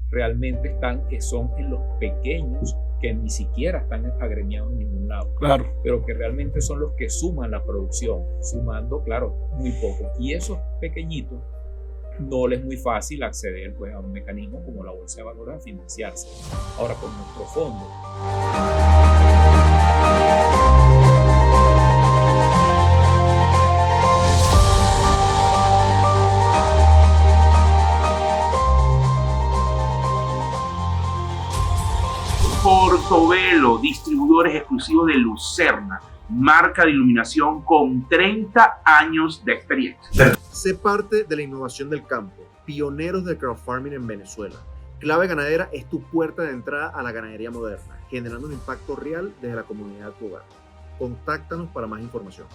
realmente son en los pequeños que ni siquiera están agremiados en ningún lado. Claro. Pero que realmente son los que suman la producción, sumando, claro, muy poco. Y esos pequeñitos no les es muy fácil acceder pues, a un mecanismo como la Bolsa de Valores a financiarse. Ahora, con nuestro fondo, Portobello, distribuidores exclusivos de Lucerna, marca de iluminación con 30 años de experiencia. Sé parte de la innovación del campo, pioneros del crowdfarming en Venezuela. Clave Ganadera es tu puerta de entrada a la ganadería moderna, generando un impacto real desde la comunidad de tu hogar. Contáctanos para más información.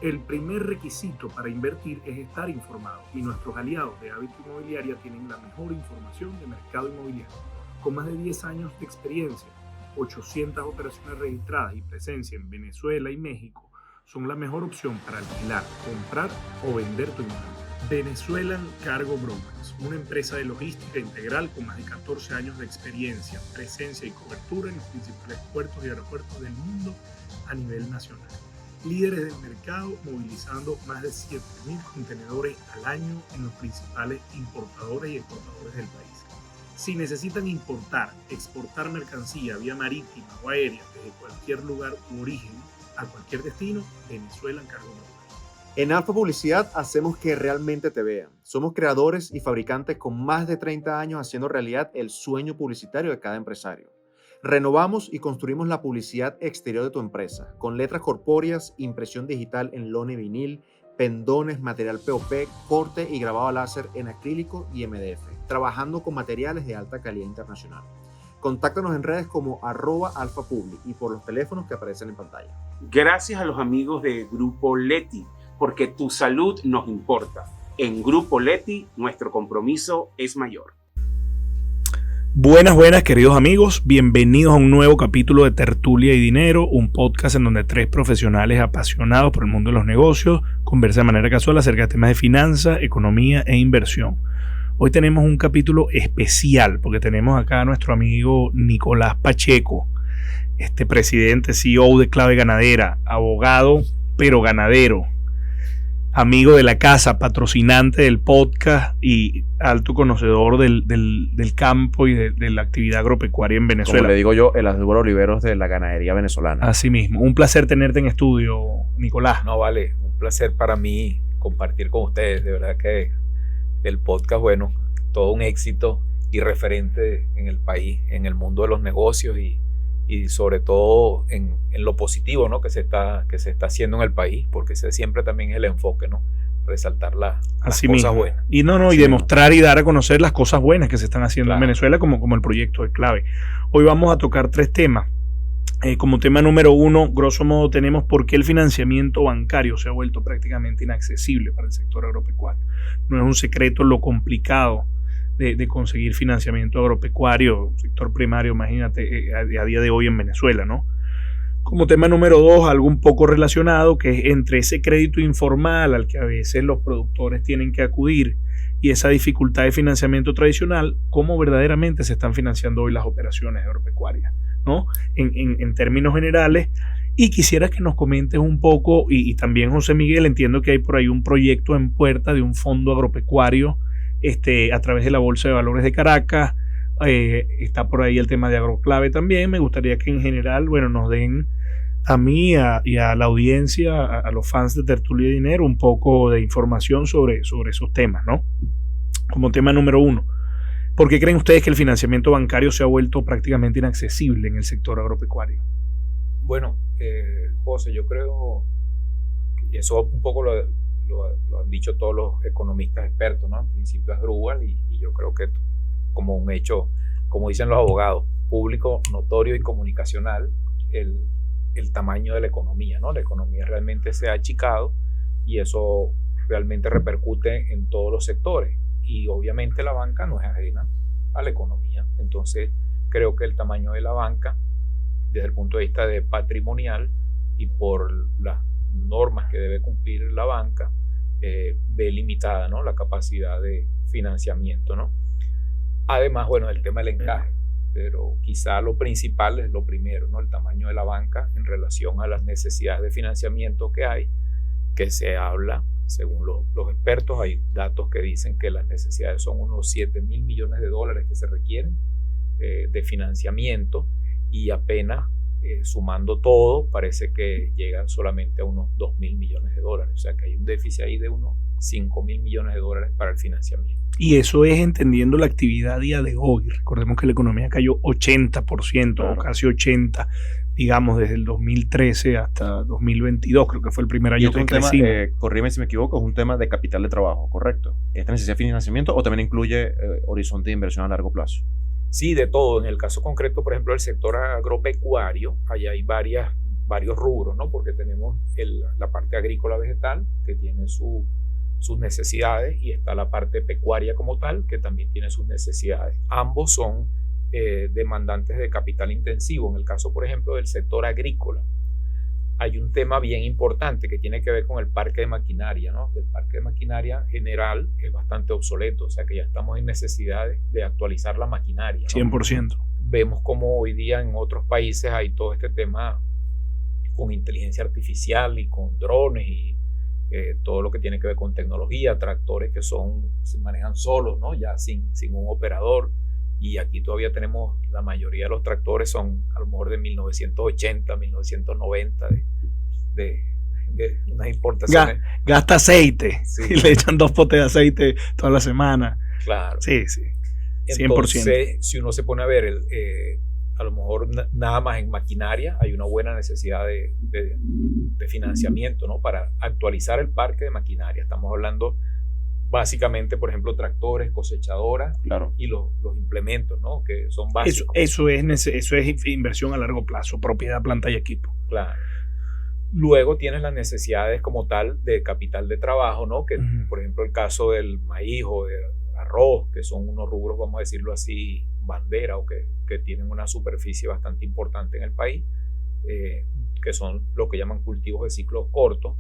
El primer requisito para invertir es estar informado y nuestros aliados de Hábito Inmobiliaria tienen la mejor información de mercado inmobiliario. Con más de 10 años de experiencia, 800 operaciones registradas y presencia en Venezuela y México, son la mejor opción para alquilar, comprar o vender tu inmueble. Venezuelan Cargo Brokers, una empresa de logística integral con más de 14 años de experiencia, presencia y cobertura en los principales puertos y aeropuertos del mundo a nivel nacional. Líderes del mercado, movilizando más de 7.000 contenedores al año en los principales importadores y exportadores del país. Si necesitan importar, exportar mercancía vía marítima o aérea desde cualquier lugar u origen a cualquier destino, Venezuelan Cargo Brokers. En Alfa Publicidad hacemos que realmente te vean. Somos creadores y fabricantes con más de 30 años haciendo realidad el sueño publicitario de cada empresario. Renovamos y construimos la publicidad exterior de tu empresa, con letras corpóreas, impresión digital en lona y vinil, pendones, material POP, corte y grabado láser en acrílico y MDF, trabajando con materiales de alta calidad internacional. Contáctanos en redes como @alfapubli y por los teléfonos que aparecen en pantalla. Gracias a los amigos de Grupo Leti, porque tu salud nos importa. En Grupo Leti, nuestro compromiso es mayor. Buenas queridos amigos, bienvenidos a un nuevo capítulo de Tertulia y Dinero, un podcast en donde 3 profesionales apasionados por el mundo de los negocios conversan de manera casual acerca de temas de finanzas, economía e inversión. Hoy tenemos un capítulo especial porque tenemos acá a nuestro amigo Nicolás Pacheco, presidente, CEO de Clave Ganadera, abogado pero ganadero, amigo de la casa, patrocinante del podcast y alto conocedor del campo y de la actividad agropecuaria en Venezuela. Como le digo yo, el Álvaro Oliveros de la ganadería venezolana. Así mismo. Un placer tenerte en estudio, Nicolás. No, vale, un placer para mí compartir con ustedes. De verdad que el podcast, bueno, todo un éxito y referente en el país, en el mundo de los negocios y sobre todo en lo positivo, ¿no? que se está haciendo en el país, porque ese siempre también es el enfoque, ¿no? Resaltar las cosas buenas. Y demostrar y dar a conocer las cosas buenas que se están haciendo en Venezuela, como el proyecto de Clave. Hoy vamos a tocar 3 temas. Como tema número 1, grosso modo, tenemos por qué el financiamiento bancario se ha vuelto prácticamente inaccesible para el sector agropecuario. No es un secreto lo complicado de conseguir financiamiento agropecuario, sector primario, imagínate, a día de hoy en Venezuela, ¿no? Como tema número 2, algo un poco relacionado, que es entre ese crédito informal al que a veces los productores tienen que acudir y esa dificultad de financiamiento tradicional, cómo verdaderamente se están financiando hoy las operaciones agropecuarias, ¿no? En términos generales. Y quisiera que nos comentes un poco, y también José Miguel, entiendo que hay por ahí un proyecto en puerta de un fondo agropecuario a través de la Bolsa de Valores de Caracas. Está por ahí el tema de Agroclave también. Me gustaría que en general, bueno, nos den a mí y a la audiencia, a los fans de Tertulia y Dinero, un poco de información sobre esos temas, ¿no? Como tema número 1, ¿por qué creen ustedes que el financiamiento bancario se ha vuelto prácticamente inaccesible en el sector agropecuario? Bueno, José, yo creo que eso un poco lo han dicho todos los economistas expertos, ¿no? En principio es Bruegel y yo creo que como un hecho, como dicen los abogados, público, notorio y comunicacional, el tamaño de la economía, ¿no? La economía realmente se ha achicado y eso realmente repercute en todos los sectores y obviamente la banca no es ajena a la economía. Entonces creo que el tamaño de la banca desde el punto de vista de patrimonial y por las normas que debe cumplir la banca, ve limitada, ¿no? La capacidad de financiamiento, ¿no? Además, bueno, el tema del encaje, pero quizá lo principal es lo primero, ¿no? El tamaño de la banca en relación a las necesidades de financiamiento que hay, que se habla, según los expertos, hay datos que dicen que las necesidades son unos 7.000 millones de dólares que se requieren de financiamiento, y apenas sumando todo parece que llegan solamente a unos 2.000 millones de dólares, o sea que hay un déficit ahí de unos 5.000 millones de dólares para el financiamiento. Y eso es entendiendo la actividad a día de hoy. Recordemos que la economía cayó 80%, claro, o casi 80%, digamos, desde el 2013 hasta 2022, creo que fue el primer año que crecimos. Corrígeme si me equivoco, es un tema de capital de trabajo, ¿correcto? ¿Esta necesidad de financiamiento o también incluye horizonte de inversión a largo plazo? Sí, de todo. En el caso concreto, por ejemplo, del sector agropecuario, allá hay varios rubros, ¿no? Porque tenemos la parte agrícola vegetal, que tiene sus necesidades, y está la parte pecuaria como tal, que también tiene sus necesidades. Ambos son demandantes de capital intensivo. En el caso, por ejemplo, del sector agrícola, hay un tema bien importante que tiene que ver con el parque de maquinaria, ¿no? El parque de maquinaria general es bastante obsoleto, o sea que ya estamos en necesidad de actualizar la maquinaria, ¿no? 100%. Vemos como hoy día en otros países hay todo este tema con inteligencia artificial y con drones y todo lo que tiene que ver con tecnología, tractores que se manejan solos, ¿no? Ya sin un operador. Y aquí todavía tenemos, la mayoría de los tractores son a lo mejor de 1980, 1990, de unas importaciones. Gasta aceite, sí. Y le echan 2 potes de aceite toda la semana. Claro. Sí, 100%. Entonces, si uno se pone a ver, a lo mejor nada más en maquinaria hay una buena necesidad de financiamiento, ¿no? Para actualizar el parque de maquinaria. Estamos hablando básicamente, por ejemplo, tractores, cosechadoras, claro, y los implementos, ¿no? Que son básicos. Eso es inversión a largo plazo, propiedad, planta y equipo. Claro. Luego tienes las necesidades como tal de capital de trabajo, ¿no? Que, por ejemplo, el caso del maíz o del arroz, que son unos rubros, vamos a decirlo así, bandera, o que tienen una superficie bastante importante en el país, que son lo que llaman cultivos de ciclo corto.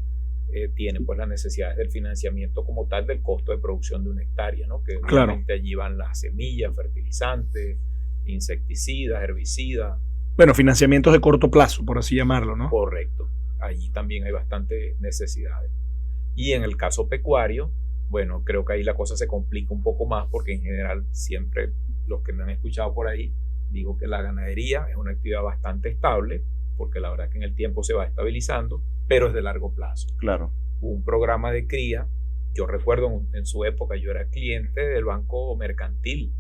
Tienen pues las necesidades del financiamiento como tal del costo de producción de una hectárea, ¿no? Que obviamente allí van las semillas, fertilizantes, insecticidas, herbicidas. Bueno, financiamientos de corto plazo, por así llamarlo, ¿no? Correcto. Allí también hay bastantes necesidades. Y en el caso pecuario, bueno, creo que ahí la cosa se complica un poco más, porque en general siempre los que me han escuchado por ahí, digo que la ganadería es una actividad bastante estable, porque la verdad que en el tiempo se va estabilizando, pero es de largo plazo. Claro. Un programa de cría, yo recuerdo en su época, yo era cliente del Banco Mercantil,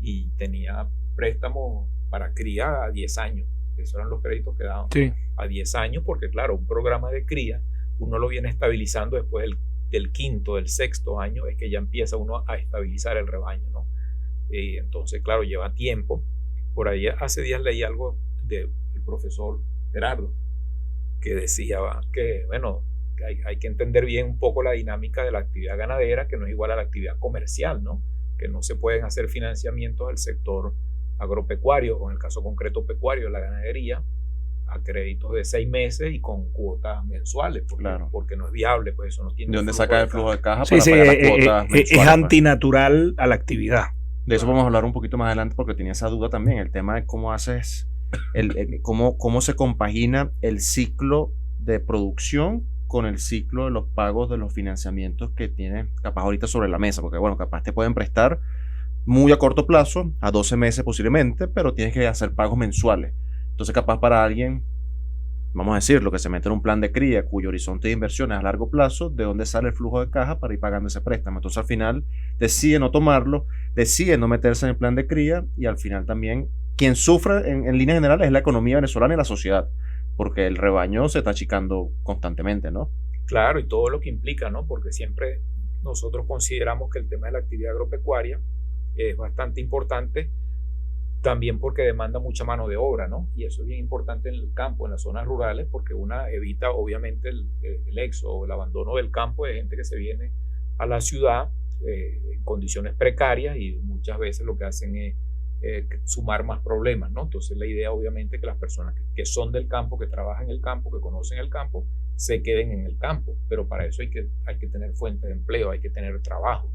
y tenía préstamos para cría a 10 años. Esos eran los créditos que daban, sí, a 10 años, porque claro, un programa de cría uno lo viene estabilizando después del quinto, del sexto año, es que ya empieza uno a estabilizar el rebaño, ¿no? Entonces, claro, lleva tiempo. Por ahí hace días leí algo del profesor Gerardo, que decía que, bueno, hay que entender bien un poco la dinámica de la actividad ganadera, que no es igual a la actividad comercial, ¿no? Que no se pueden hacer financiamientos del sector agropecuario, o en el caso concreto pecuario, la ganadería, a créditos de 6 meses y con cuotas mensuales, porque no es viable, pues eso no tiene. ¿De dónde saca el flujo de caja para pagar las cuotas mensuales? Es antinatural a la actividad. De eso vamos a hablar un poquito más adelante, porque tenía esa duda también, el tema de cómo haces, cómo se compagina el ciclo de producción con el ciclo de los pagos de los financiamientos que tienes capaz ahorita sobre la mesa, porque bueno, capaz te pueden prestar muy a corto plazo, a 12 meses posiblemente, pero tienes que hacer pagos mensuales. Entonces capaz para alguien, vamos a decir, lo que se mete en un plan de cría cuyo horizonte de inversión es a largo plazo, ¿de dónde sale el flujo de caja para ir pagando ese préstamo? Entonces al final decide no tomarlo, decide no meterse en el plan de cría, y al final también quien sufre en líneas generales es la economía venezolana y la sociedad, porque el rebaño se está achicando constantemente, ¿no? Claro, y todo lo que implica, ¿no? Porque siempre nosotros consideramos que el tema de la actividad agropecuaria es bastante importante, también porque demanda mucha mano de obra, ¿no? Y eso es bien importante en el campo, en las zonas rurales, porque una evita obviamente el éxodo, el abandono del campo de gente que se viene a la ciudad en condiciones precarias, y muchas veces lo que hacen es sumar más problemas, ¿no? Entonces la idea obviamente que las personas que son del campo, que trabajan en el campo, que conocen el campo, se queden en el campo, pero para eso hay que tener fuentes de empleo, hay que tener trabajo.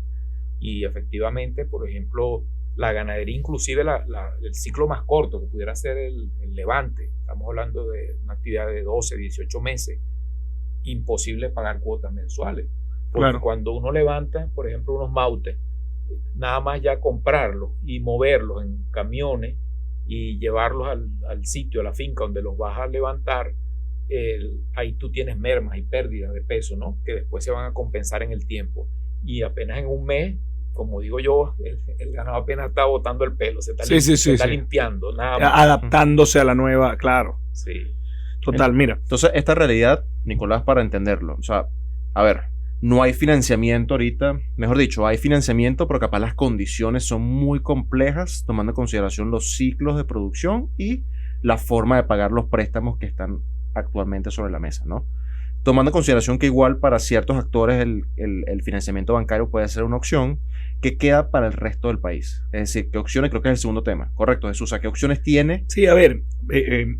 Y efectivamente, por ejemplo, la ganadería, inclusive el ciclo más corto, que pudiera ser el levante, estamos hablando de una actividad de 12, 18 meses, imposible pagar cuotas mensuales. Porque cuando uno levanta, por ejemplo, unos mautes, nada más ya comprarlos y moverlos en camiones y llevarlos al sitio, a la finca donde los vas a levantar, ahí tú tienes mermas y pérdidas de peso, ¿no? Que después se van a compensar en el tiempo. Y apenas en un mes, como digo yo, el ganado apenas está botando el pelo, se está limpiando, nada más. Adaptándose a la nueva, claro. Sí. Total, mira. Entonces, esta realidad, Nicolás, para entenderlo, o sea, a ver, no hay financiamiento ahorita, mejor dicho, hay financiamiento, pero capaz las condiciones son muy complejas, tomando en consideración los ciclos de producción y la forma de pagar los préstamos que están actualmente sobre la mesa, ¿no? Tomando en consideración que igual para ciertos actores el financiamiento bancario puede ser una opción, ¿qué queda para el resto del país? Es decir, ¿qué opciones? Creo que es el segundo tema, ¿correcto, Jesús? ¿Qué opciones tiene? Sí, a ver,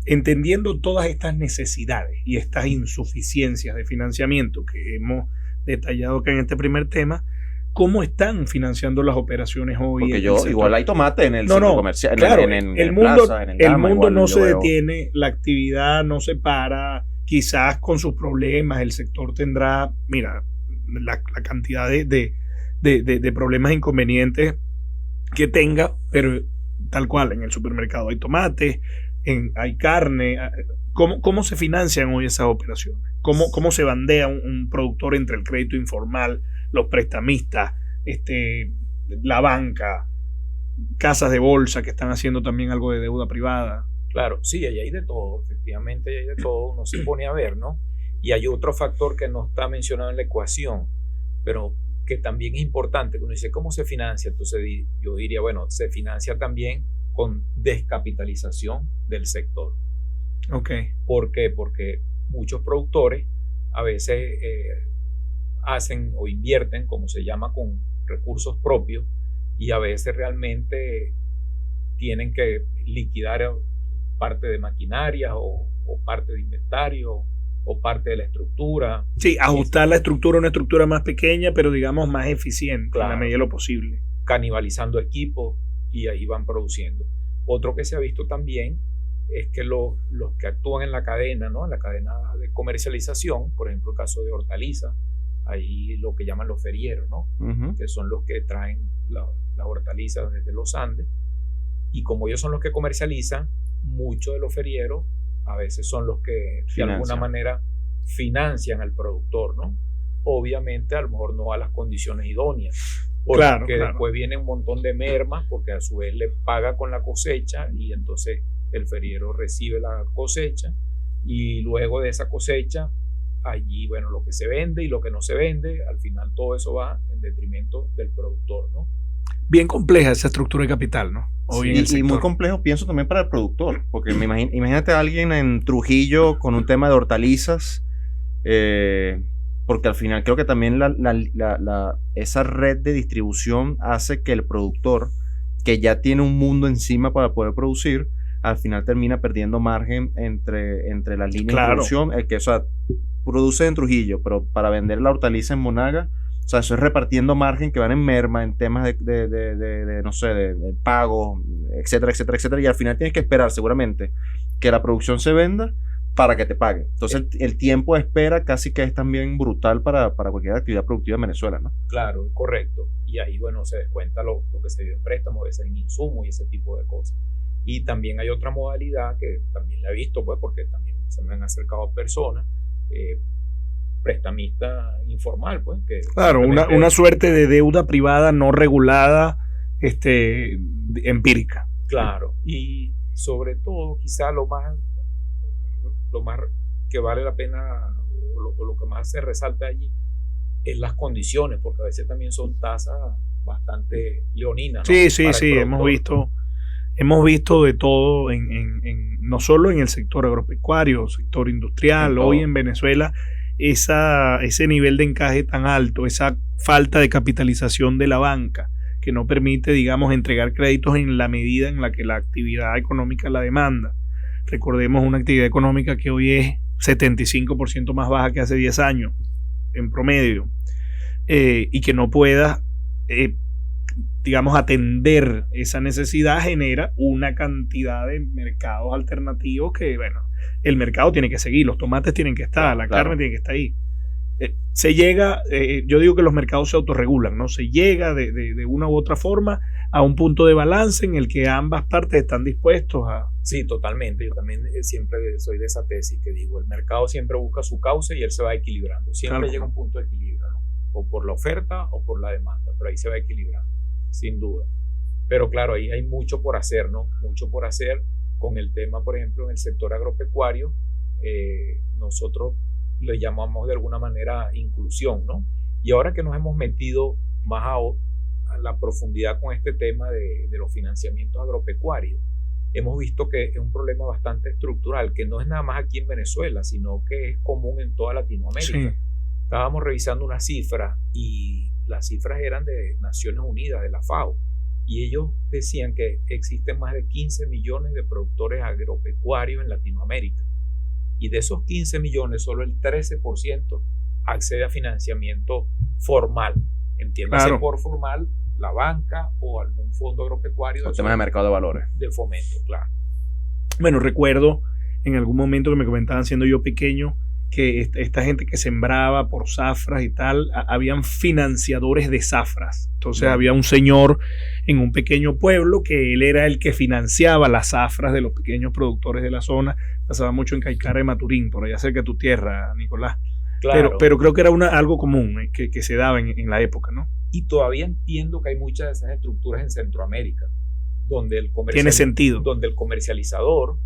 entendiendo todas estas necesidades y estas insuficiencias de financiamiento que hemos detallado acá en este primer tema, ¿cómo están financiando las operaciones hoy? Porque igual hay tomate en el centro comercial, claro, en el mundo no se detiene, la actividad no se para, quizás con sus problemas el sector tendrá, mira, la cantidad de problemas inconvenientes que tenga, pero tal cual, en el supermercado hay tomate, hay carne. ¿Cómo se financian hoy esas operaciones? ¿Cómo se bandea un productor entre el crédito informal, los prestamistas, la banca, casas de bolsa que están haciendo también algo de deuda privada? Claro, sí, ahí hay de todo, efectivamente hay de todo, uno se pone a ver, ¿no? Y hay otro factor que no está mencionado en la ecuación, pero que también es importante, uno dice, ¿cómo se financia? Entonces yo diría, bueno, se financia también con descapitalización del sector. Ok. ¿Por qué? Porque muchos productores a veces hacen o invierten, como se llama, con recursos propios y a veces realmente tienen que liquidar parte de maquinaria o parte de inventario o parte de la estructura. Sí, ajustar la estructura a una estructura más pequeña, pero digamos más eficiente, claro, en la medida de lo posible. Canibalizando equipos y ahí van produciendo. Otro que se ha visto también es que los que actúan en la cadena, ¿no? En la cadena de comercialización, por ejemplo, el caso de hortalizas, ahí lo que llaman los ferieros, ¿no? Uh-huh. Que son los que traen las hortalizas desde los Andes. Y como ellos son los que comercializan, muchos de los ferieros a veces son los que de alguna manera financian al productor, ¿no? Obviamente a lo mejor no a las condiciones idóneas, porque claro. Después viene un montón de mermas, porque a su vez le paga con la cosecha y entonces el feriero recibe la cosecha y luego de esa cosecha allí, bueno, lo que se vende y lo que no se vende, al final todo eso va en detrimento del productor, ¿no? Bien compleja esa estructura de capital, ¿no? Sí, y muy complejo, pienso también para el productor, porque imagínate a alguien en Trujillo con un tema de hortalizas, porque al final creo que también esa red de distribución hace que el productor, que ya tiene un mundo encima para poder producir, al final termina perdiendo margen entre las líneas de producción, el que, o sea, produce en Trujillo, pero para vender la hortaliza en Monaga, o sea, eso es repartiendo margen que van en merma, en temas de no sé, de pago, etcétera, etcétera, etcétera. Y al final tienes que esperar seguramente que la producción se venda para que te paguen. Entonces el tiempo de espera casi que es también brutal para cualquier actividad productiva en Venezuela, ¿no? Claro, correcto. Y ahí, bueno, se descuenta lo que se dio en préstamo, a veces en insumos y ese tipo de cosas. Y también hay otra modalidad que también la he visto, pues, porque también se me han acercado personas, prestamista informal, pues. Que claro, una suerte de deuda privada no regulada, empírica. Claro, y sobre todo, quizá lo más que vale la pena, o lo que más se resalta allí, es las condiciones, porque a veces también son tasas bastante leoninas, ¿no? Sí, hemos visto de todo, no solo en el sector agropecuario, sector industrial, hoy en Venezuela, ese nivel de encaje tan alto, esa falta de capitalización de la banca, que no permite, digamos, entregar créditos en la medida en la que la actividad económica la demanda. Recordemos una actividad económica que hoy es 75% más baja que hace 10 años, en promedio, y que no pueda digamos, atender esa necesidad genera una cantidad de mercados alternativos que, bueno, el mercado tiene que seguir, los tomates tienen que estar, la carne tiene que estar ahí. Se llega, yo digo que los mercados se autorregulan, ¿no? Se llega de una u otra forma a un punto de balance en el que ambas partes están dispuestos a... Sí, totalmente. Yo también siempre soy de esa tesis que digo, el mercado siempre busca su cauce y él se va equilibrando. Siempre llega a un punto de equilibrio, ¿no? O por la oferta o por la demanda, pero ahí se va equilibrando, sin duda. Pero claro, ahí hay mucho por hacer, ¿no? Mucho por hacer con el tema, por ejemplo, en el sector agropecuario. Nosotros le llamamos de alguna manera inclusión, ¿no? Y ahora que nos hemos metido más a la profundidad con este tema de los financiamientos agropecuarios, hemos visto que es un problema bastante estructural, que no es nada más aquí en Venezuela, sino que es común en toda Latinoamérica. Sí. Estábamos revisando unas cifras y las cifras eran de Naciones Unidas, de la FAO, y ellos decían que existen más de 15 millones de productores agropecuarios en Latinoamérica. Y de esos 15 millones, solo el 13% accede a financiamiento formal. Entiéndase por formal, la banca o algún fondo agropecuario. El tema de mercado de valores. De fomento, claro. Bueno, recuerdo en algún momento que me comentaban, siendo yo pequeño, que esta gente que sembraba por zafras y tal, habían financiadores de zafras. Entonces había un señor en un pequeño pueblo que él era el que financiaba las zafras de los pequeños productores de la zona. Pasaba mucho en Caicara de Maturín, por allá cerca de tu tierra, Nicolás. Claro. Pero creo que era algo común que se daba en la época, ¿no? Y todavía entiendo que hay muchas de esas estructuras en Centroamérica, donde tiene sentido. Donde el comercializador,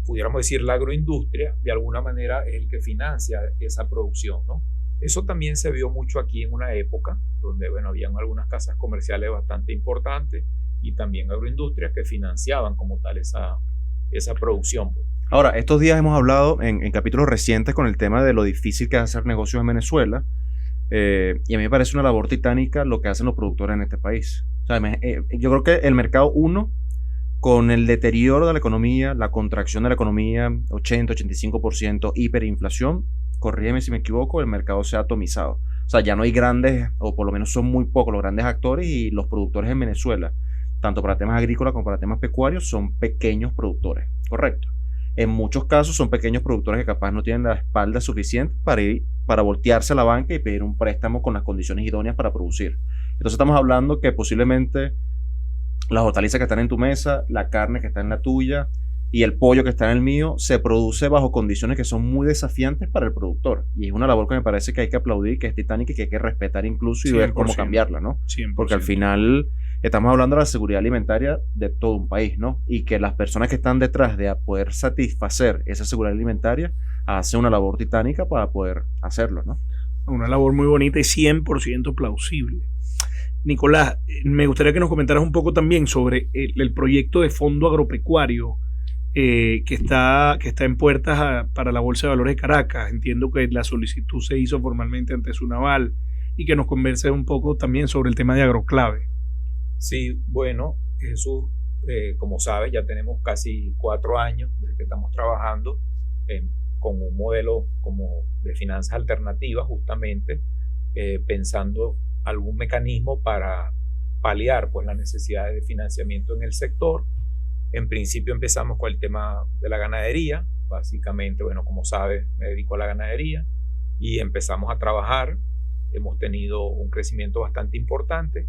pudiéramos decir la agroindustria, de alguna manera es el que financia esa producción, ¿no? Eso también se vio mucho aquí en una época donde, bueno, habían algunas casas comerciales bastante importantes y también agroindustrias que financiaban como tal esa producción, pues. Ahora, estos días hemos hablado en capítulos recientes con el tema de lo difícil que es hacer negocios en Venezuela, y a mí me parece una labor titánica lo que hacen los productores en este país. O sea, yo creo que el mercado con el deterioro de la economía, la contracción de la economía, 80-85%, hiperinflación, corrígeme si me equivoco, el mercado se ha atomizado. O sea, ya no hay grandes, o por lo menos son muy pocos los grandes actores, y los productores en Venezuela, tanto para temas agrícolas como para temas pecuarios, son pequeños productores, ¿correcto? En muchos casos son pequeños productores que capaz no tienen la espalda suficiente para voltearse a la banca y pedir un préstamo con las condiciones idóneas para producir. Entonces estamos hablando que posiblemente las hortalizas que están en tu mesa, la carne que está en la tuya y el pollo que está en el mío se produce bajo condiciones que son muy desafiantes para el productor. Y es una labor que me parece que hay que aplaudir, que es titánica y que hay que respetar incluso y ver cómo cambiarla, ¿no? 100%. Porque al final estamos hablando de la seguridad alimentaria de todo un país, ¿no? Y que las personas que están detrás de poder satisfacer esa seguridad alimentaria hacen una labor titánica para poder hacerlo, ¿no? Una labor muy bonita y 100% plausible. Nicolás, me gustaría que nos comentaras un poco también sobre el proyecto de fondo agropecuario que está en puertas para la Bolsa de Valores de Caracas. Entiendo que la solicitud se hizo formalmente ante Sunaval, y que nos converses un poco también sobre el tema de Agroclave. Sí, bueno, Jesús, como sabes, ya tenemos casi 4 años desde que estamos trabajando con un modelo como de finanzas alternativas, justamente pensando algún mecanismo para paliar pues las necesidades de financiamiento en el sector. En principio empezamos con el tema de la ganadería. Básicamente, bueno, como sabes, me dedico a la ganadería y empezamos a trabajar. Hemos tenido un crecimiento bastante importante,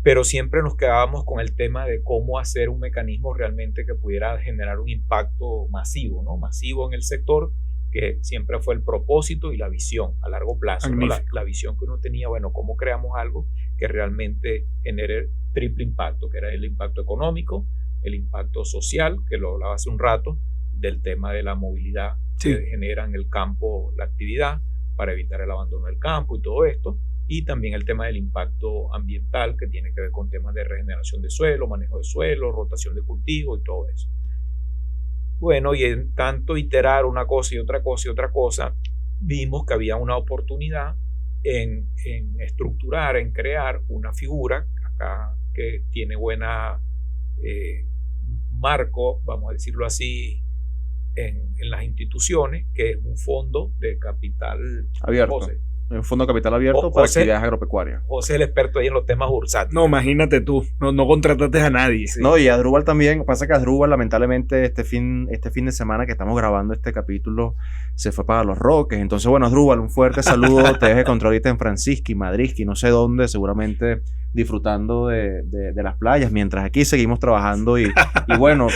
pero siempre nos quedábamos con el tema de cómo hacer un mecanismo realmente que pudiera generar un impacto masivo, ¿no? Masivo en el sector, que siempre fue el propósito y la visión a largo plazo, ¿no? La visión que uno tenía, bueno, cómo creamos algo que realmente genere triple impacto, que era el impacto económico, el impacto social, que lo hablaba hace un rato, del tema de la movilidad que genera en el campo la actividad para evitar el abandono del campo y todo esto, y también el tema del impacto ambiental, que tiene que ver con temas de regeneración de suelo, manejo de suelo, rotación de cultivo y todo eso. Bueno, y en tanto iterar una cosa y otra cosa y otra cosa, vimos que había una oportunidad en estructurar, en crear una figura acá que tiene buena marco, vamos a decirlo así, en las instituciones, que es un fondo de capital abierto. un fondo de capital abierto para actividades agropecuarias. José es el experto ahí en los temas bursátiles. No, imagínate tú, no contrataste a nadie. Sí. No, y Asdrúbal también. Pasa que Asdrúbal, lamentablemente, este fin de semana que estamos grabando este capítulo, se fue para Los Roques. Entonces, bueno, Asdrúbal, un fuerte saludo. Te dejo encontrar ahorita en Francisco y Madrid, y no sé dónde, seguramente disfrutando de las playas, mientras aquí seguimos trabajando y bueno,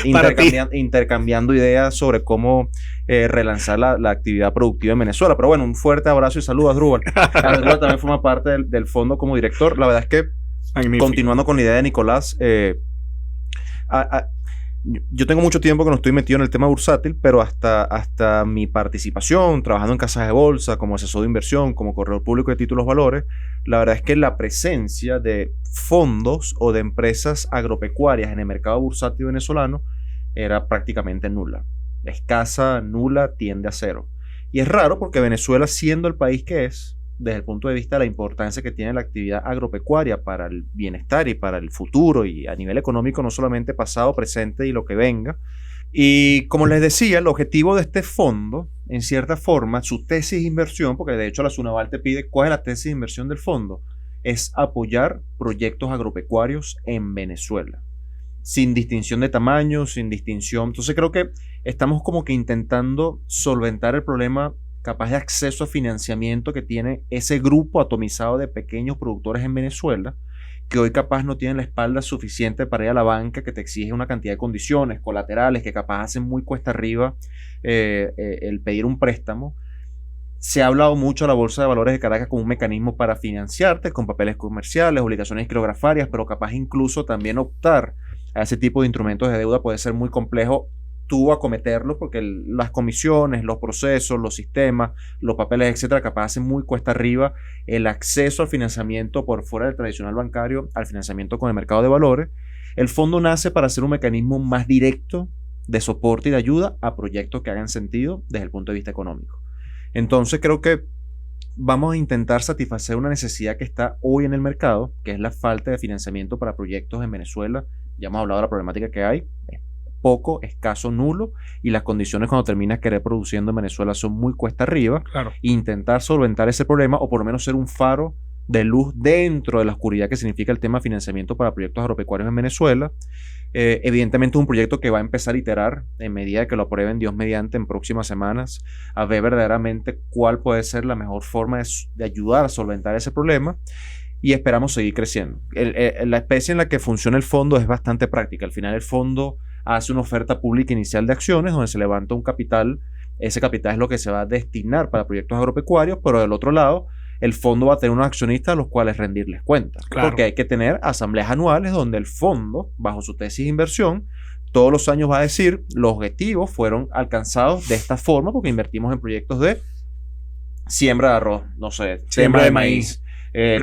intercambiando ideas sobre cómo relanzar la actividad productiva en Venezuela. Pero bueno, un fuerte abrazo y saludos, Asdrúbal. Asdrúbal también forma parte del fondo como director. La verdad es que, magnífico. Continuando con la idea de Nicolás, yo tengo mucho tiempo que no estoy metido en el tema bursátil, pero hasta mi participación, trabajando en casas de bolsa, como asesor de inversión, como corredor público de títulos valores, la verdad es que la presencia de fondos o de empresas agropecuarias en el mercado bursátil venezolano era prácticamente nula. Escasa, nula, tiende a cero. Y es raro porque Venezuela, siendo el país que es, desde el punto de vista de la importancia que tiene la actividad agropecuaria para el bienestar y para el futuro y a nivel económico, no solamente pasado, presente y lo que venga. Y como les decía, el objetivo de este fondo, en cierta forma, su tesis de inversión, porque de hecho la SUNAVAL te pide cuál es la tesis de inversión del fondo, es apoyar proyectos agropecuarios en Venezuela, sin distinción de tamaño, sin distinción. Entonces creo que estamos como que intentando solventar el problema capaz de acceso a financiamiento que tiene ese grupo atomizado de pequeños productores en Venezuela, que hoy capaz no tienen la espalda suficiente para ir a la banca, que te exige una cantidad de condiciones colaterales, que capaz hacen muy cuesta arriba el pedir un préstamo. Se ha hablado mucho de la Bolsa de Valores de Caracas como un mecanismo para financiarte con papeles comerciales, obligaciones quirografarias, pero capaz incluso también optar a ese tipo de instrumentos de deuda puede ser muy complejo tú acometerlo porque las comisiones, los procesos, los sistemas, los papeles, etcétera, capaz hacen muy cuesta arriba el acceso al financiamiento por fuera del tradicional bancario, al financiamiento con el mercado de valores. El fondo nace para ser un mecanismo más directo de soporte y de ayuda a proyectos que hagan sentido desde el punto de vista económico. Entonces creo que vamos a intentar satisfacer una necesidad que está hoy en el mercado, que es la falta de financiamiento para proyectos en Venezuela. Ya hemos hablado de la problemática que hay, poco, escaso, nulo, y las condiciones cuando terminas querer produciendo en Venezuela son muy cuesta arriba. Claro. Intentar solventar ese problema o por lo menos ser un faro de luz dentro de la oscuridad que significa el tema de financiamiento para proyectos agropecuarios en Venezuela. Evidentemente es un proyecto que va a empezar a iterar en medida que lo aprueben Dios mediante en próximas semanas, a ver verdaderamente cuál puede ser la mejor forma de ayudar a solventar ese problema. Y esperamos seguir creciendo. La especie en la que funciona el fondo es bastante práctica. Al final el fondo hace una oferta pública inicial de acciones donde se levanta un capital. Ese capital es lo que se va a destinar para proyectos agropecuarios, pero del otro lado el fondo va a tener unos accionistas a los cuales rendirles cuentas. Claro. Porque hay que tener asambleas anuales donde el fondo, bajo su tesis de inversión, todos los años va a decir los objetivos fueron alcanzados de esta forma porque invertimos en proyectos de siembra de arroz, no sé, siembra de maíz.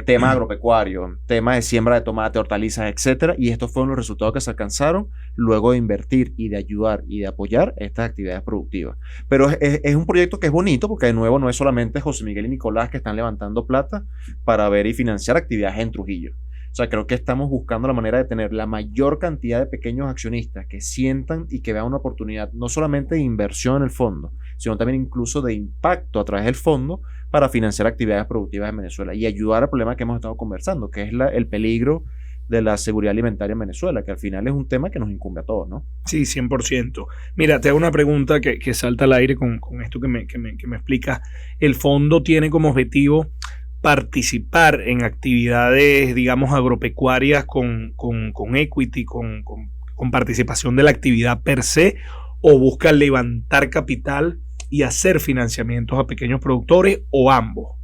Tema agropecuario, tema de siembra de tomate, hortalizas, etcétera, y estos fueron los resultados que se alcanzaron luego de invertir y de ayudar y de apoyar estas actividades productivas. Pero es un proyecto que es bonito porque de nuevo no es solamente José Miguel y Nicolás que están levantando plata para ver y financiar actividades en Trujillo. O sea, creo que estamos buscando la manera de tener la mayor cantidad de pequeños accionistas que sientan y que vean una oportunidad no solamente de inversión en el fondo, sino también incluso de impacto a través del fondo para financiar actividades productivas en Venezuela y ayudar al problema que hemos estado conversando, que es el peligro de la seguridad alimentaria en Venezuela, que al final es un tema que nos incumbe a todos, ¿no? Sí, 100%. Mira, te hago una pregunta que salta al aire con esto que me explicas. El fondo tiene como objetivo participar en actividades, digamos, agropecuarias con equity, con participación de la actividad per se, o busca levantar capital y hacer financiamientos a pequeños productores, o ambos.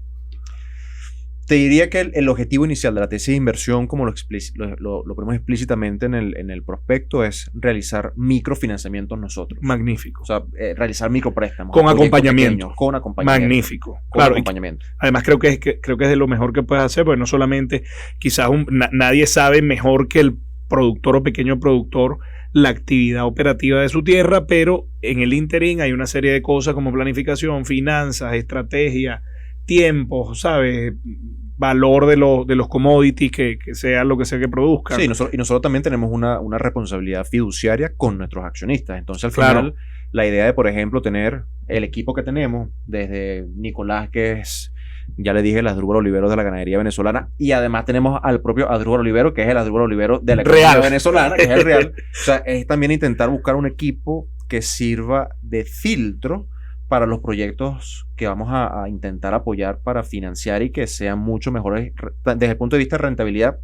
Te diría que el objetivo inicial de la tesis de inversión, como lo ponemos explícitamente en el prospecto, es realizar microfinanciamientos nosotros. Magnífico. O sea, realizar micropréstamos. Con acompañamiento. Pequeños, con acompañamiento. Magnífico. Con claro, acompañamiento. Además creo que es de lo mejor que puedes hacer, porque no solamente quizás nadie sabe mejor que el productor o pequeño productor la actividad operativa de su tierra, pero en el interín hay una serie de cosas como planificación, finanzas, estrategia, tiempo, ¿sabes? Valor de los commodities que sea lo que sea que produzcan. Sí, y nosotros también tenemos una responsabilidad fiduciaria con nuestros accionistas. Entonces, al final, la idea de, por ejemplo, tener el equipo que tenemos, desde Nicolás, que es Ya le dije el Asdrúbal Olivero de la ganadería venezolana. Y además tenemos al propio Asdrúbal Olivero, que es el Asdrúbal Olivero de la economía venezolana, que es el real. O sea, es también intentar buscar un equipo que sirva de filtro para los proyectos que vamos a intentar apoyar para financiar y que sean mucho mejores desde el punto de vista de rentabilidad.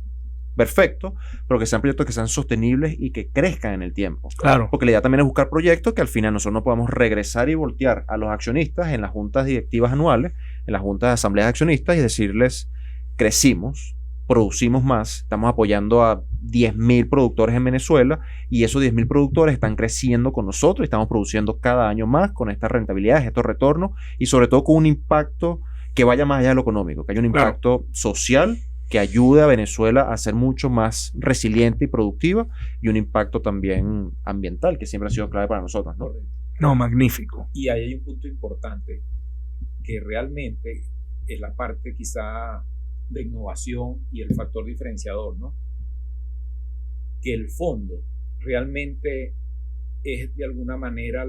Perfecto, pero que sean proyectos que sean sostenibles y que crezcan en el tiempo. Claro. Porque la idea también es buscar proyectos que al final nosotros no podamos regresar y voltear a los accionistas en las juntas directivas anuales, en las juntas de asambleas de accionistas y decirles, crecimos, producimos más, estamos apoyando a 10.000 productores en Venezuela y esos 10.000 productores están creciendo con nosotros y estamos produciendo cada año más con estas rentabilidades, estos retornos y sobre todo con un impacto que vaya más allá de lo económico, que haya un impacto social que ayude a Venezuela a ser mucho más resiliente y productiva y un impacto también ambiental, que siempre ha sido clave para nosotros, ¿no? No, magnífico. Y ahí hay un punto importante, que realmente es la parte quizá de innovación y el factor diferenciador, ¿no? Que el fondo realmente es de alguna manera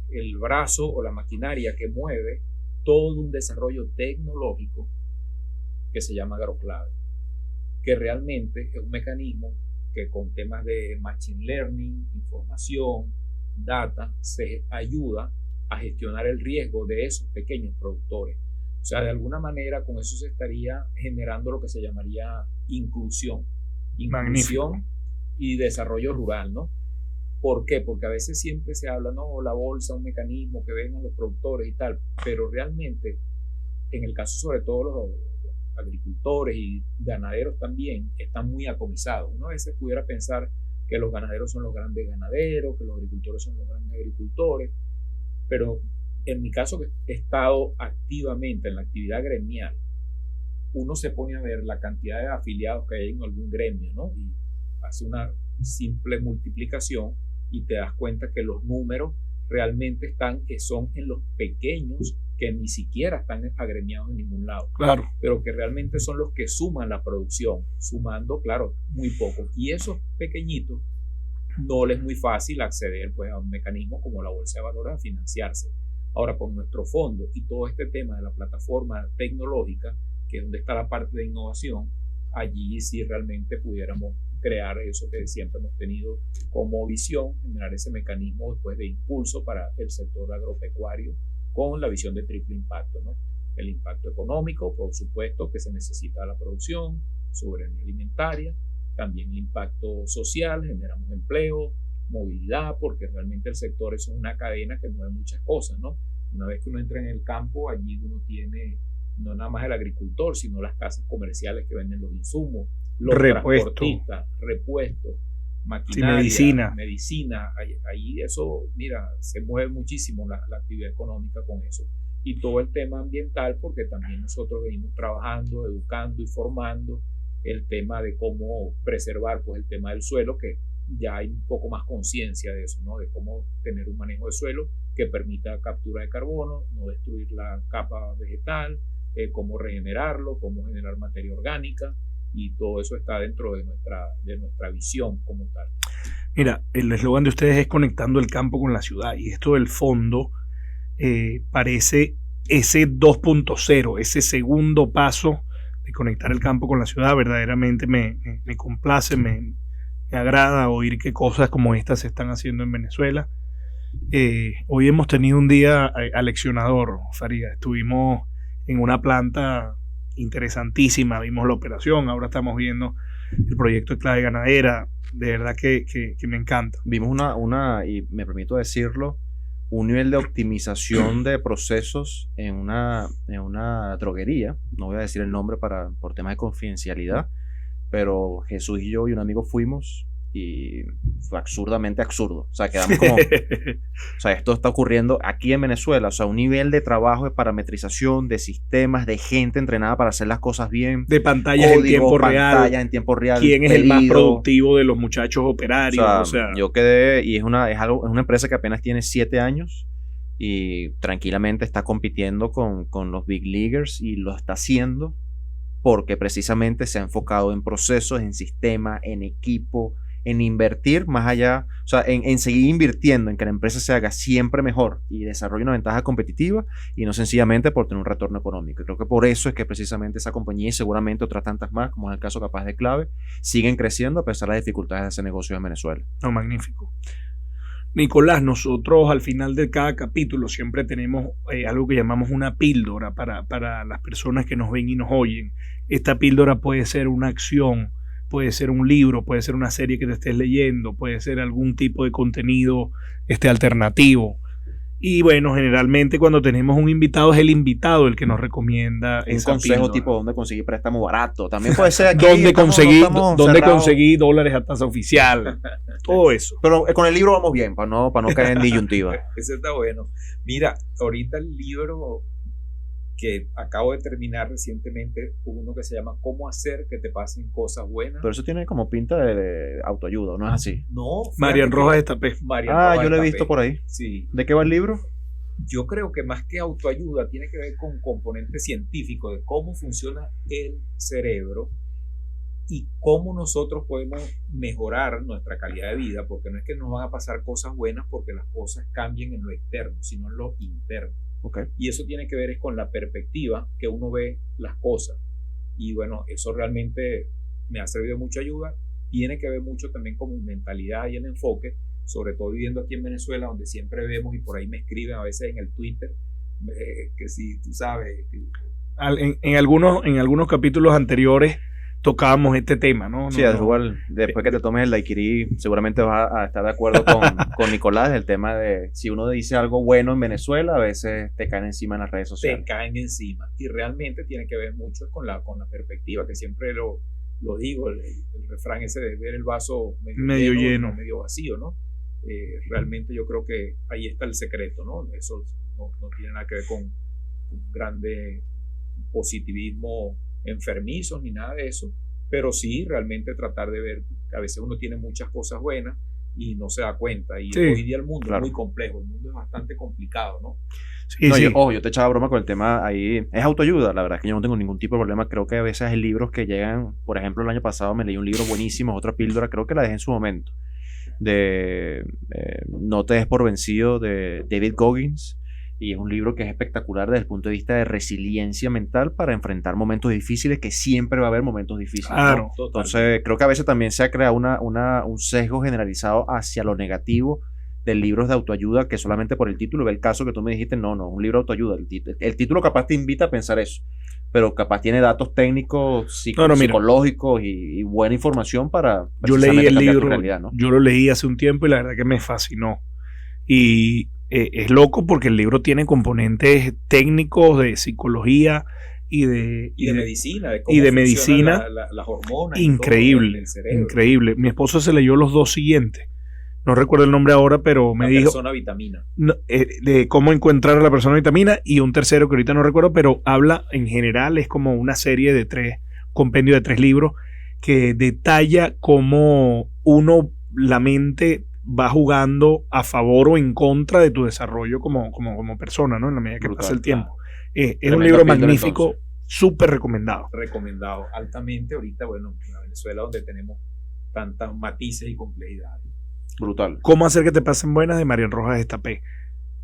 el brazo o la maquinaria que mueve todo un desarrollo tecnológico que se llama Agroclave, que realmente es un mecanismo que con temas de machine learning, información, data, se ayuda a gestionar el riesgo de esos pequeños productores. O sea, de alguna manera con eso se estaría generando lo que se llamaría inclusión y desarrollo rural, ¿no? ¿Por qué? Porque a veces siempre se habla, no, la bolsa, un mecanismo que vengan los productores y tal, pero realmente, en el caso sobre todo los agricultores y ganaderos también están muy acomisados. Uno a veces pudiera pensar que los ganaderos son los grandes ganaderos, que los agricultores son los grandes agricultores, pero en mi caso que he estado activamente en la actividad gremial, uno se pone a ver la cantidad de afiliados que hay en algún gremio, ¿no? Y hace una simple multiplicación y te das cuenta que los números realmente son en los pequeños que ni siquiera están agremiados en ningún lado. Claro. Pero que realmente son los que suman la producción, sumando, claro, muy poco. Y esos pequeñitos no les es muy fácil acceder pues, a un mecanismo como la Bolsa de Valores a financiarse. Ahora, con nuestro fondo y todo este tema de la plataforma tecnológica, que es donde está la parte de innovación, allí sí realmente pudiéramos crear eso que siempre hemos tenido como visión, generar ese mecanismo después de impulso para el sector agropecuario con la visión de triple impacto, ¿no? El impacto económico, por supuesto, que se necesita la producción, soberanía alimentaria, también el impacto social, generamos empleo, movilidad, porque realmente el sector es una cadena que mueve muchas cosas, ¿no? Una vez que uno entra en el campo, allí uno tiene no nada más el agricultor, sino las casas comerciales que venden los insumos, los transportistas, repuestos, maquinaria, sí, medicina. Ahí eso, mira, se mueve muchísimo la actividad económica con eso. Y todo el tema ambiental, porque también nosotros venimos trabajando, educando y formando el tema de cómo preservar pues, el tema del suelo, que ya hay un poco más conciencia de eso, ¿no? De cómo tener un manejo de suelo que permita captura de carbono, no destruir la capa vegetal, cómo regenerarlo, cómo generar materia orgánica, y todo eso está dentro de nuestra visión como tal. Mira, el eslogan de ustedes es conectando el campo con la ciudad, y esto del fondo parece ese 2.0, ese segundo paso de conectar el campo con la ciudad. Verdaderamente me complace, me agrada oír que cosas como estas se están haciendo en Venezuela. Hoy hemos tenido un día aleccionador, Faría. Estuvimos en una planta interesantísima, vimos la operación, ahora estamos viendo el proyecto de clave ganadera. De verdad que me encanta. Vimos y me permito decirlo, un nivel de optimización de procesos en una droguería. No voy a decir el nombre por temas de confidencialidad, pero Jesús y yo y un amigo fuimos y fue absurdamente absurdo. O sea, quedamos como... o sea, esto está ocurriendo aquí en Venezuela. O sea, un nivel de trabajo de parametrización, de sistemas, de gente entrenada para hacer las cosas bien. De pantallas en tiempo real. En tiempo real. ¿Quién es el más productivo de los muchachos operarios? O sea, yo quedé... Y es una empresa que apenas tiene 7 años y tranquilamente está compitiendo con los big leaguers, y lo está haciendo porque precisamente se ha enfocado en procesos, en sistema, en equipo, en invertir más allá, o sea, en seguir invirtiendo, en que la empresa se haga siempre mejor y desarrolle una ventaja competitiva y no sencillamente por tener un retorno económico. Y creo que por eso es que precisamente esa compañía y seguramente otras tantas más, como es el caso capaz de Clave, siguen creciendo a pesar de las dificultades de ese negocio en Venezuela. No, magnífico. Nicolás, nosotros al final de cada capítulo siempre tenemos algo que llamamos una píldora para las personas que nos ven y nos oyen. Esta píldora puede ser una acción, puede ser un libro, puede ser una serie que te estés leyendo, puede ser algún tipo de contenido alternativo. Y bueno, generalmente cuando tenemos un invitado es el invitado el que nos recomienda Un esa consejo píldora. tipo dónde conseguir préstamo barato. También puede ser aquí. ¿Dónde estamos conseguí dólares a tasa oficial? Todo eso. Pero con el libro vamos bien, para no caer en disyuntiva. Ese está bueno. Mira, ahorita el libro que acabo de terminar recientemente, uno que se llama ¿Cómo hacer que te pasen cosas buenas? Pero eso tiene como pinta de autoayuda, ¿no es así? No. Marian Rojas Estapé. Yo lo he visto por ahí. Sí. ¿De qué va el libro? Yo creo que más que autoayuda tiene que ver con componente científico de cómo funciona el cerebro y cómo nosotros podemos mejorar nuestra calidad de vida, porque no es que nos van a pasar cosas buenas porque las cosas cambien en lo externo, sino en lo interno. Okay. Y eso tiene que ver es con la perspectiva que uno ve las cosas. Y bueno, eso realmente me ha servido mucha ayuda. Tiene que ver mucho también con mi mentalidad y el enfoque, sobre todo viviendo aquí en Venezuela, donde siempre vemos, y por ahí me escriben a veces en el Twitter, que si tú sabes. En algunos capítulos anteriores tocábamos este tema, ¿no? Sí, igual, después que te tomes el daiquiri, seguramente vas a estar de acuerdo con Nicolás, el tema de si uno dice algo bueno en Venezuela, a veces te caen encima en las redes sociales. Te caen encima. Y realmente tiene que ver mucho con la perspectiva, que siempre lo digo, el refrán ese de ver el vaso medio lleno, medio vacío, ¿no? Realmente yo creo que ahí está el secreto, ¿no? Eso no tiene nada que ver con un grande positivismo enfermizos ni nada de eso, pero sí realmente tratar de ver que a veces uno tiene muchas cosas buenas y no se da cuenta, y sí, hoy día el mundo es muy complejo, el mundo es bastante complicado, ¿no? Sí, sí. Yo te echaba broma con el tema ahí, es autoayuda, la verdad es que yo no tengo ningún tipo de problema, creo que a veces hay libros que llegan, por ejemplo el año pasado me leí un libro buenísimo, otra píldora, creo que la dejé en su momento, de No te des por vencido, de David Goggins. Y es un libro que es espectacular desde el punto de vista de resiliencia mental para enfrentar momentos difíciles, que siempre va a haber momentos difíciles. Claro. ¿No? Entonces, creo que a veces también se ha creado un sesgo generalizado hacia lo negativo de libros de autoayuda, que solamente por el título, ve el caso que tú me dijiste, no, un libro de autoayuda. El título capaz te invita a pensar eso, pero capaz tiene datos técnicos, psicológicos y buena información para yo leí el libro, tu realidad, ¿no? Yo lo leí hace un tiempo y la verdad que me fascinó. Y es loco porque el libro tiene componentes técnicos de psicología y de medicina, de cómo medicina, las hormonas. Increíble, y todo increíble. Mi esposo se leyó los dos siguientes. No recuerdo el nombre ahora, pero me dijo... La persona vitamina. De cómo encontrar a la persona vitamina, y un tercero que ahorita no recuerdo, pero habla en general, es como una serie de compendio de 3 libros que detalla cómo la mente va jugando a favor o en contra de tu desarrollo como persona, ¿no? En la medida que pasa el tiempo. Es un libro magnífico, súper recomendado. Recomendado altamente ahorita, bueno, en Venezuela, donde tenemos tantas matices y complejidades. Brutal. ¿Cómo hacer que te pasen buenas? De Marian Rojas Estapé.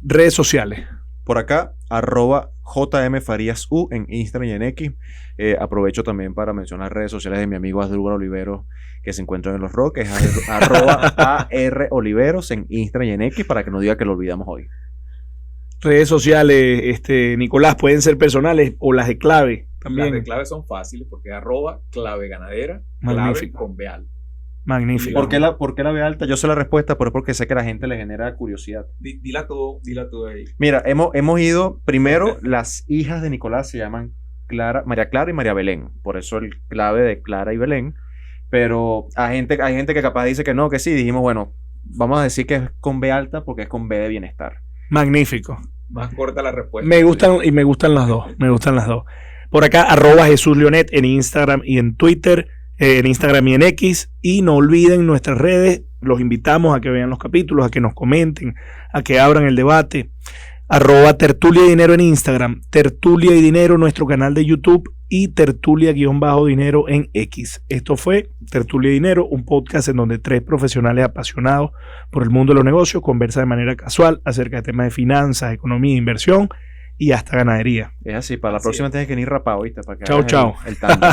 Redes sociales. Por acá, @JMFariasU en Instagram y en X. Aprovecho también para mencionar redes sociales de mi amigo Asdrúbal Oliveros, que se encuentra en Los Roques, @AROliveros en Instagram y en X, para que no diga que lo olvidamos hoy. Redes sociales, Nicolás, pueden ser personales o las de Clave también. Las de Clave son fáciles porque es @claveganadera, magnífico. Clave con B alta. Magnífico. ¿Por qué la B alta? Yo sé la respuesta, pero es porque sé que a la gente le genera curiosidad. Dila tú ahí. Mira, hemos ido, primero, las hijas de Nicolás se llaman María Clara y María Belén, por eso el Clave de Clara y Belén, pero hay gente que capaz dice que no, que sí, dijimos, bueno, vamos a decir que es con B alta porque es con B de bienestar. Magnífico. Más corta la respuesta. Me gustan las dos, Por acá, @Jesús Leonet en Instagram y en Twitter, en Instagram y en X, y no olviden nuestras redes, los invitamos a que vean los capítulos, a que nos comenten, a que abran el debate, @Tertulia y Dinero en Instagram, Tertulia y Dinero nuestro canal de YouTube, y Tertulia_Dinero en X. Esto fue Tertulia Dinero, un podcast en donde 3 profesionales apasionados por el mundo de los negocios conversan de manera casual acerca de temas de finanzas, economía, inversión y hasta ganadería. Es así, para la próxima tienes que venir rapado, ¿viste? Para que Chao, hagas chao. el tándem.